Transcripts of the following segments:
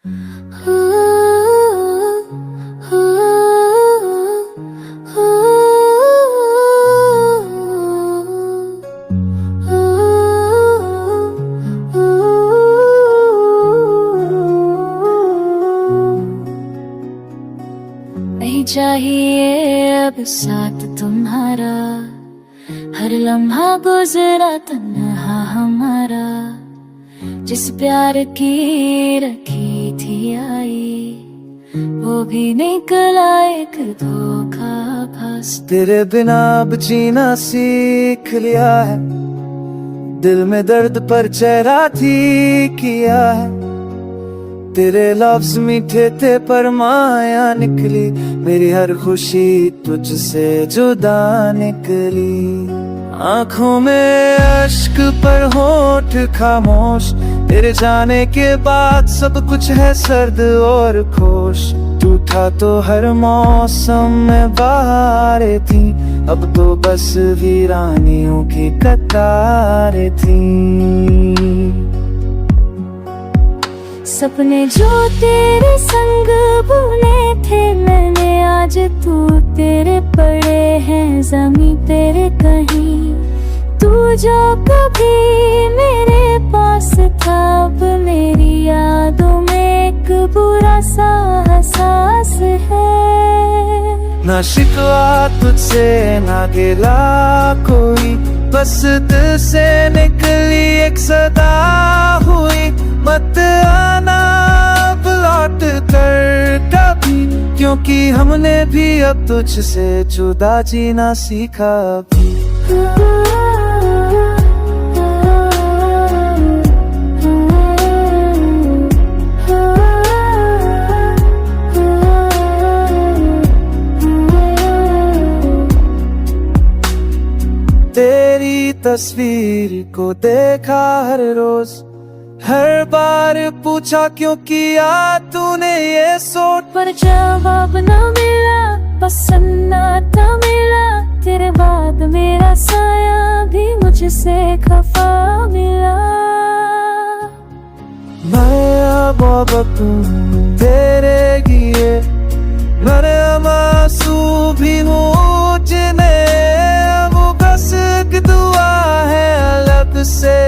नहीं चाहिए अब साथ तुम्हारा, हर लम्हा गुजरा तन्हा हमारा। जिस प्यार की रखी थी आई, वो भी निकला एक धोखा बस। तेरे बिना अब जीना सीख लिया है, दिल में दर्द पर चेहरा थी किया है। तेरे लफ्ज मीठे थे पर माया निकली, मेरी हर खुशी तुझसे जुदा निकली। आँखों में अश्क पर होठ खामोश, तेरे जाने के बाद सब कुछ है सर्द और खुश। तू था तो हर मौसम में बहारें थी, अब तो बस वीरानियों की कतारें थी। सपने जो तेरे संग बुने थे मैंने, आज तू तेरे पड़े हैं ज़मीं तेरे कहीं। तू जो कभी मेरे पास था, अब मेरी यादों में एक बुरा सा एहसास है। ना शिकवा तुझसे ना गिला कोई, बस दिल से निकली एक सदा हुई। मत आना अब लौट कर कभी, क्योंकि हमने भी अब तुझसे जुदा जीना सीखा भी। तेरी तस्वीर को देखा हर रोज, हर बार पूछा क्यों किया तूने ये सोच। पर जवाब न मिला, बस सन्नाटा मिला। तेरे बाद मेरा साया भी मुझसे खफा मिला। मैं अब तेरे लिए, मेरे आंसू भी मुझने। अब बस एक दुआ है लब से,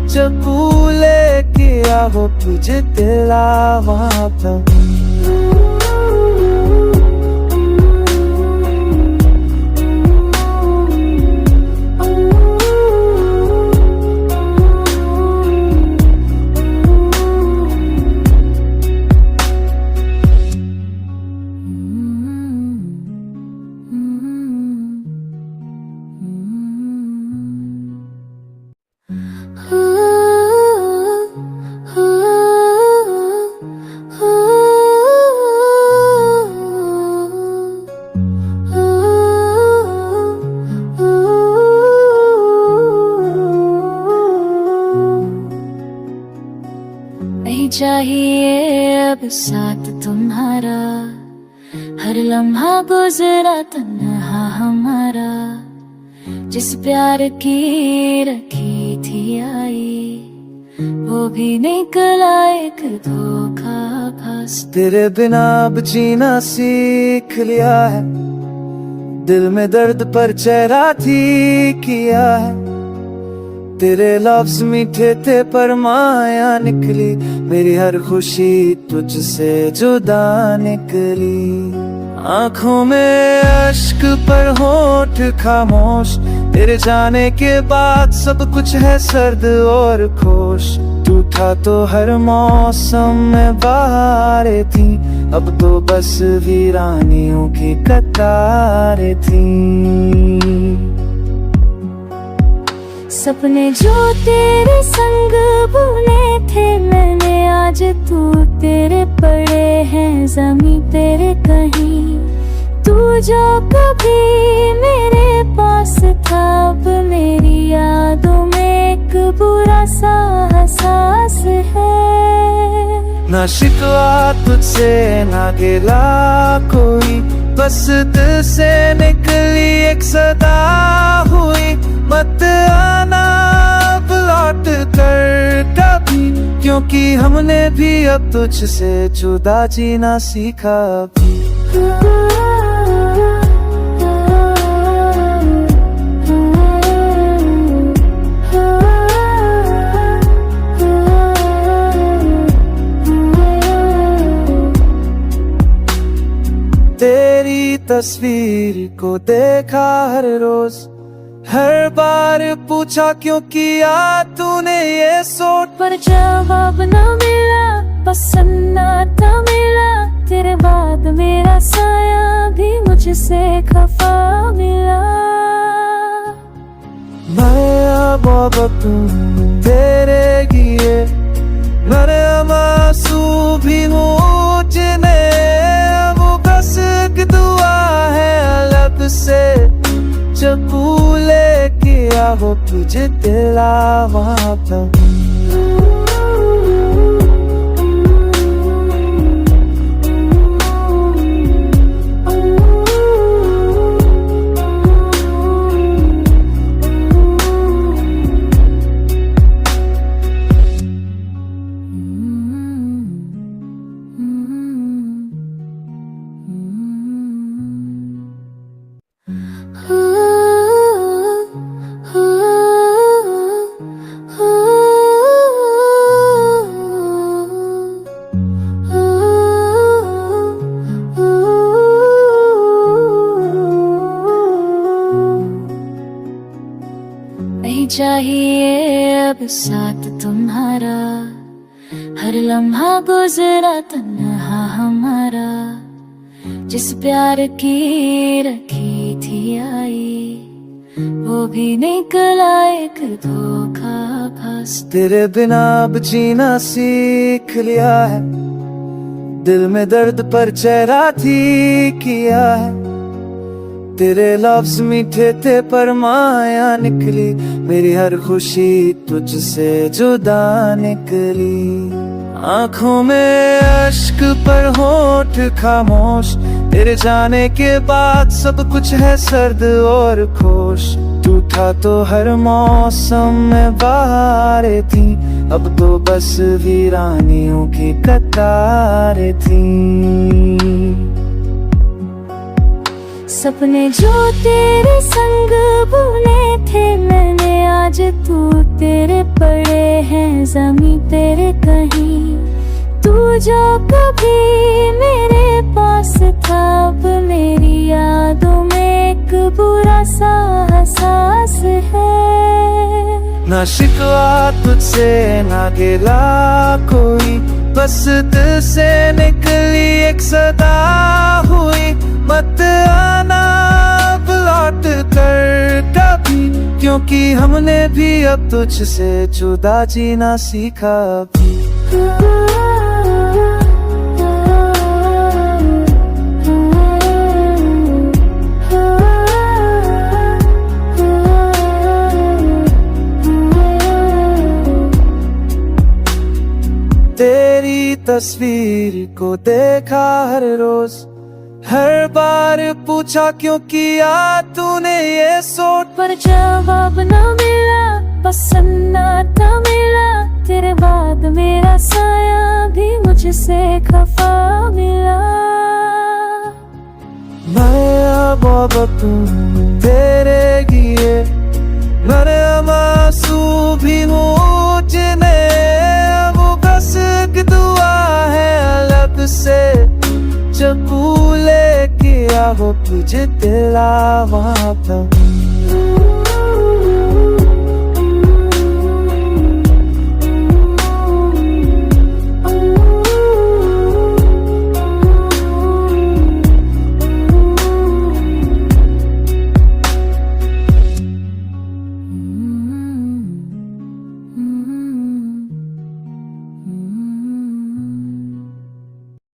जब भूले किया हो तुझे दिला वहाँ पर। नहीं चाहिए अब साथ तुम्हारा, हर लम्हा गुजरा तन्हा हमारा। जिस प्यार की रखी थी आई, वो भी निकला एक धोखा बस। तेरे बिना अब जीना सीख लिया है, दिल में दर्द पर चेहरा थी किया है। तेरे लफ्ज मीठे थे पर माया निकली, मेरी हर खुशी तुझसे जुदा निकली। आँखों में अश्क पर होठ खामोश, तेरे जाने के बाद सब कुछ है सर्द और खुश। तू था तो हर मौसम में बहारें थी, अब तो बस वीरानियों की कतारें थी। सपने जो तेरे संग बुने थे मैंने, आज तू तेरे पड़े हैं ज़मीं तेरे कहीं। तू जो कभी मेरे पास था, अब मेरी यादों में एक बुरा सा एहसास है। ना शिकवा तुझसे ना गिला कोई, बस दिल से निकली एक सदा हुई। मत आना अब लौट लौट कर कभी, क्योंकि हमने भी अब तुझसे जुदा जीना सीखा अभी। तेरी तस्वीर को देखा हर रोज, हर बार पूछा क्यों किया तूने ये सोच, पर जवाब न मिला, पसंद आता मिला। तेरे बाद मेरा साया भी मुझसे खफा मिला। मैं मोहब्बत तेरे लिए, मेरे मासूम भी मुझने, वो बस एक दुआ है लब से, जब भूले किया हो तुझे दिला वहाँ पर। नहीं चाहिए अब साथ तुम्हारा, हर लम्हा गुजरा तन्हा हमारा। जिस प्यार की रखी थी आई, वो भी निकला एक धोखा बस। तेरे बिना अब जीना सीख लिया है, दिल में दर्द पर चेहरा थी किया है। तेरे लफ्ज मीठे थे पर माया निकली, मेरी हर खुशी तुझसे जुदा निकली। आंखों में अश्क पर होठ खामोश, तेरे जाने के बाद सब कुछ है सर्द और खुश। टूटा तो हर मौसम में बहारें थी, अब तो बस वीरानियों की कतारें थी। सपने जो तेरे संग बुने थे मैंने, आज तू तेरे पड़े हैं ज़मीं तेरे कहीं। तू जो कभी मेरे पास था, अब मेरी यादों में एक बुरा सा एहसास है। ना शिकवा तुझसे ना गिला कोई, बस दिल से निकली एक सदा हुई, मत आना अब लौट कर कभी, क्योंकि हमने भी अब तुझसे जुदा जीना सीखा अभी। तेरी तस्वीर को देखा हर रोज, हर बार पूछा क्यों किया तूने ये सोच, पर जवाब न मिला, पसंद आता मिला। तेरे बाद मेरा साया भी मुझसे खफा मिला। मैं मोहब्बत तेरे लिए, मेरे मासूम भी मुझने, वो बस एक दुआ है लब से, जब भूले किया हो तुझे दिला वहाँ पर।